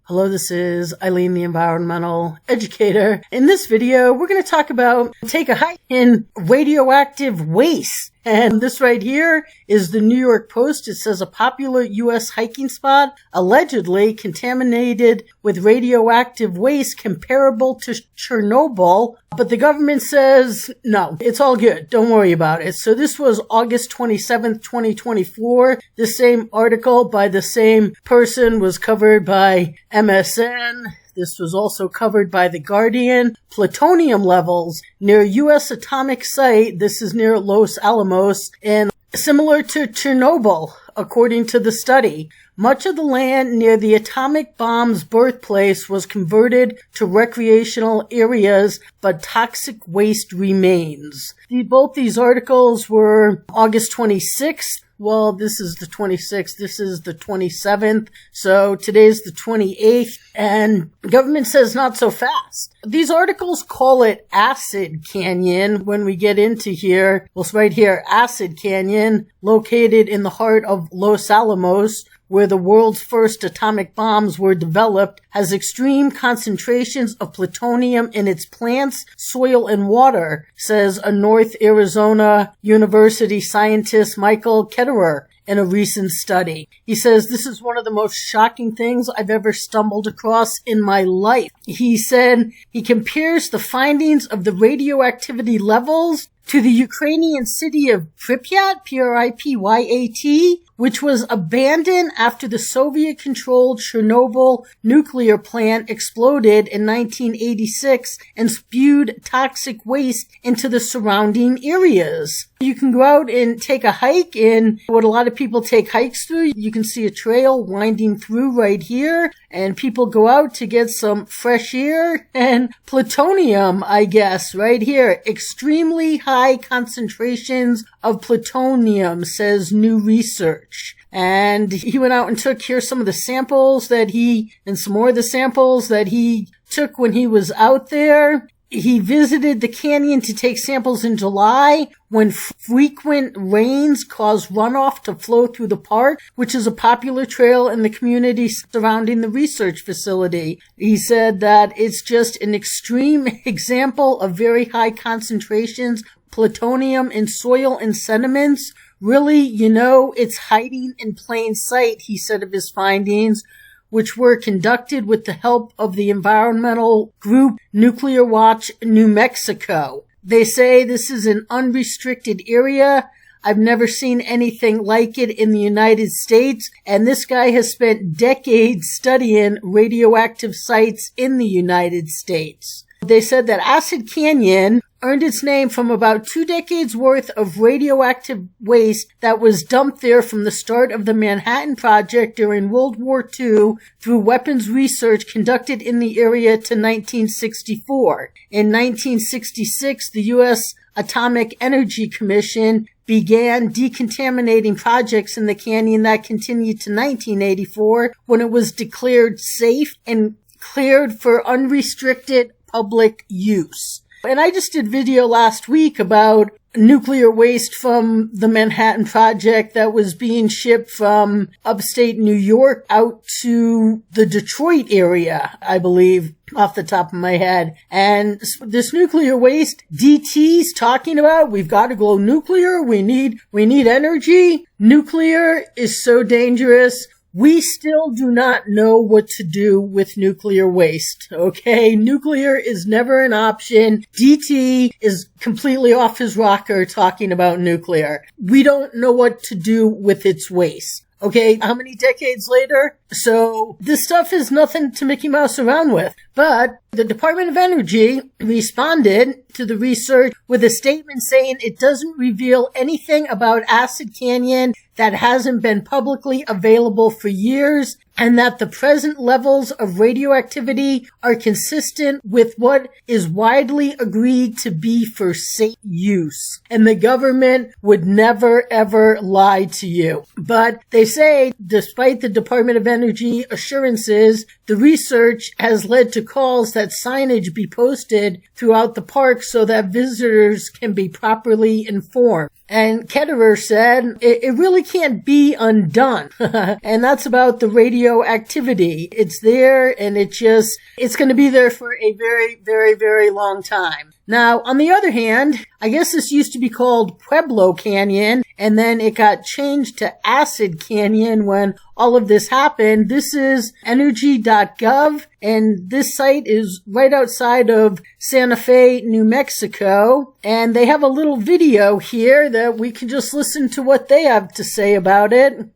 Hello, this is Eileen, the environmental educator. In this video, we're going to talk about take a hike in radioactive waste. And this right here is the New York Post. It says a popular U.S. hiking spot allegedly contaminated with radioactive waste comparable to Chernobyl. But the government says, no, it's all good. Don't worry about it. So this was August 27th, 2024. The same article by the same person was covered by MSN. This was also covered by The Guardian. Plutonium levels near U.S. atomic site. This is near Los Alamos and similar to Chernobyl, according to the study. Much of the land near the atomic bomb's birthplace was converted to recreational areas, but toxic waste remains. Both these articles were August 26th. Well, this is the 26th, this is the 27th, so today's the 28th, and the government says not so fast. These articles call it Acid Canyon when we get into here. Well, it's right here, Acid Canyon, located in the heart of Los Alamos, where the world's first atomic bombs were developed, has extreme concentrations of plutonium in its plants, soil, and water, says a North Arizona University scientist Michael Ketterer in a recent study. He says, this is one of the most shocking things I've ever stumbled across in my life. He said he compares the findings of the radioactivity levels to the Ukrainian city of Pripyat, Pripyat, which was abandoned after the Soviet-controlled Chernobyl nuclear plant exploded in 1986 and spewed toxic waste into the surrounding areas. You can go out and take a hike in what a lot of people take hikes through. You can see a trail winding through right here, and people go out to get some fresh air and plutonium, I guess, right here. Extremely high concentrations of plutonium, says new research. And he went out and took here some of the samples and some more of the samples that he took when he was out there. He visited the canyon to take samples in July when frequent rains caused runoff to flow through the park, which is a popular trail in the community surrounding the research facility. He said that it's just an extreme example of very high concentrations plutonium in soil and sediments. Really, it's hiding in plain sight, he said of his findings, which were conducted with the help of the environmental group Nuclear Watch New Mexico. They say this is an unrestricted area. I've never seen anything like it in the United States, and this guy has spent decades studying radioactive sites in the United States. They said that Acid Canyon earned its name from about 2 decades worth of radioactive waste that was dumped there from the start of the Manhattan Project during World War II through weapons research conducted in the area to 1964. In 1966, the U.S. Atomic Energy Commission began decontaminating projects in the canyon that continued to 1984 when it was declared safe and cleared for unrestricted public use. And I just did video last week about nuclear waste from the Manhattan Project that was being shipped from upstate New York out to the Detroit area, I believe, off the top of my head. And this nuclear waste, DT's talking about, we've got to go nuclear, we need energy. Nuclear is so dangerous. We still do not know what to do with nuclear waste, okay? Nuclear is never an option. DT is completely off his rocker talking about nuclear. We don't know what to do with its waste. Okay, how many decades later? So this stuff is nothing to Mickey Mouse around with. But the Department of Energy responded to the research with a statement saying it doesn't reveal anything about Acid Canyon that hasn't been publicly available for years, and that the present levels of radioactivity are consistent with what is widely agreed to be for safe use. And the government would never, ever lie to you. But they say, despite the Department of Energy assurances, the research has led to calls that signage be posted throughout the park so that visitors can be properly informed. And Ketterer said, it really can't be undone. And that's about the radioactivity radioactivity. It's there, and it's going to be there for a very, very, very long time. Now, on the other hand, I guess this used to be called Pueblo Canyon, and then it got changed to Acid Canyon when all of this happened. This is energy.gov, and this site is right outside of Santa Fe, New Mexico, and they have a little video here that we can just listen to what they have to say about it.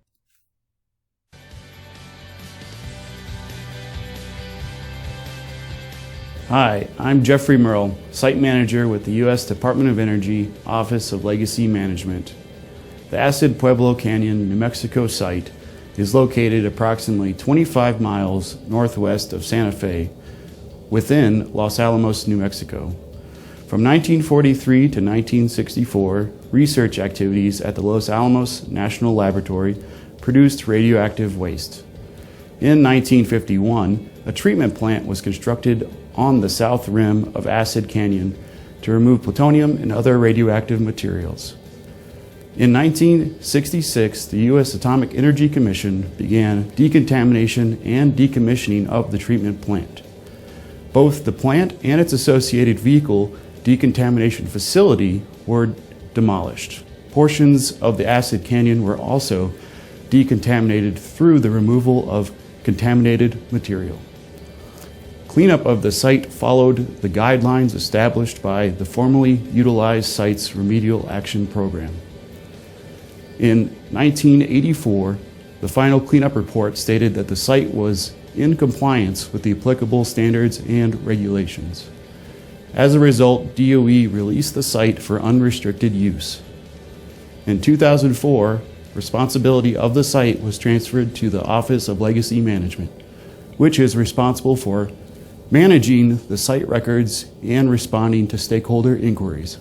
Hi, I'm Jeffrey Merle, Site Manager with the U.S. Department of Energy, Office of Legacy Management. The Acid Pueblo Canyon, New Mexico site is located approximately 25 miles northwest of Santa Fe, within Los Alamos, New Mexico. From 1943 to 1964, research activities at the Los Alamos National Laboratory produced radioactive waste. In 1951, a treatment plant was constructed on the south rim of Acid Canyon to remove plutonium and other radioactive materials. In 1966, the U.S. Atomic Energy Commission began decontamination and decommissioning of the treatment plant. Both the plant and its associated vehicle decontamination facility were demolished. Portions of the Acid Canyon were also decontaminated through the removal of contaminated material. Cleanup of the site followed the guidelines established by the formerly utilized site's Remedial Action Program. In 1984, the final cleanup report stated that the site was in compliance with the applicable standards and regulations. As a result, DOE released the site for unrestricted use. In 2004, responsibility of the site was transferred to the Office of Legacy Management, which is responsible for managing the site records and responding to stakeholder inquiries.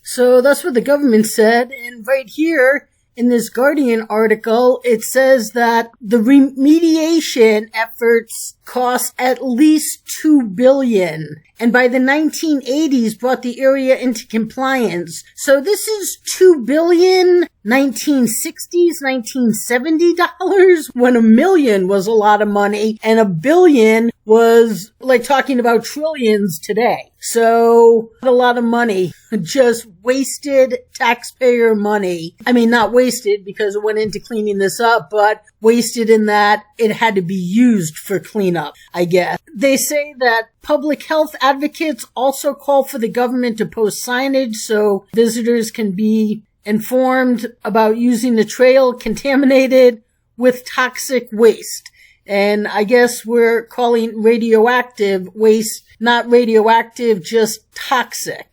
So that's what the government said, and right here in this Guardian article, it says that the remediation efforts cost at least $2 billion, and by the 1980s brought the area into compliance. So this is $2 billion 1960s, $1970 when $1 million was a lot of money and $1 billion was like talking about trillions today. So a lot of money, just wasted taxpayer money. I mean, not wasted because it went into cleaning this up, but wasted in that it had to be used for cleanup, I guess. They say that public health advocates also call for the government to post signage so visitors can be informed about using the trail contaminated with toxic waste. And I guess we're calling radioactive waste not radioactive, just toxic.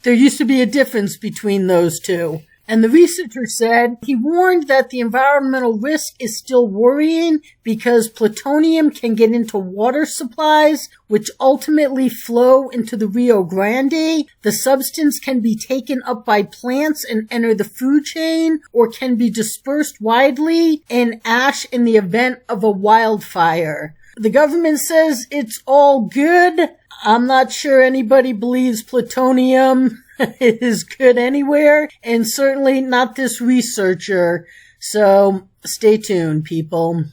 There used to be a difference between those two. And the researcher said he warned that the environmental risk is still worrying because plutonium can get into water supplies, which ultimately flow into the Rio Grande. The substance can be taken up by plants and enter the food chain, or can be dispersed widely in ash in the event of a wildfire. The government says it's all good. I'm not sure anybody believes plutonium is good anywhere, and certainly not this researcher. So stay tuned, people.